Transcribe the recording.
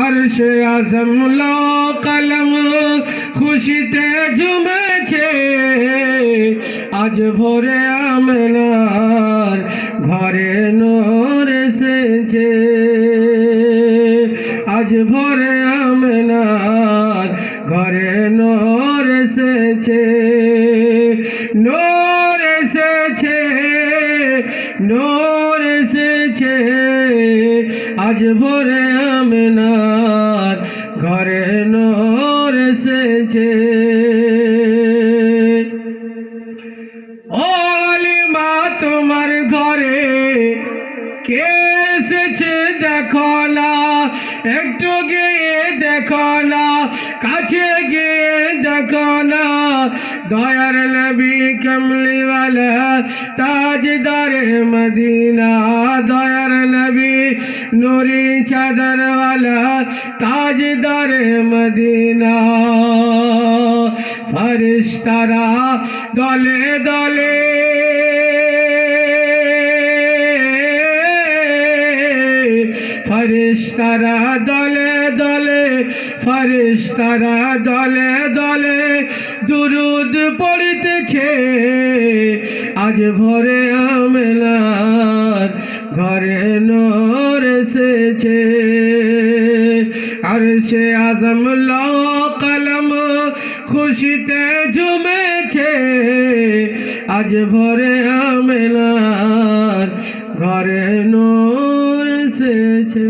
আরশে আযম লৌহ কলম খুশিতে ঝুমেছে, আজ ভোরে আমিনার ঘরে নূর এসেছে, আজ ভোরে আমিনার ঘরে নূর এসেছে, নূর এসেছে, নূর এসেছে, আজ ভোরে আমিনার ঘরে নূর এসেছে। ও আলিমা তোমার ঘরে কে এসেছে দেখো না, একটু গিয়ে দেখো না, কাছে গিয়ে দেখো না, দয়ার নবী কমলিওয়ালা তাজদারে মদিনা, দয়ার নবী নুরি চাদরওয়ালা তাজদারে মদিনা। ফরিশতারা দলে দলে ফরিশতারা দলে দলে, ফরিশতারা দলে দলে দুরুদ পড়িতেছে, আজ ভোরে আমিনার ঘরে নূর এসেছে। আরশে আযম লৌহ কলম খুশিতে ঝুমেছে, আজ ভোরে আমিনার ঘরে নূর এসেছে।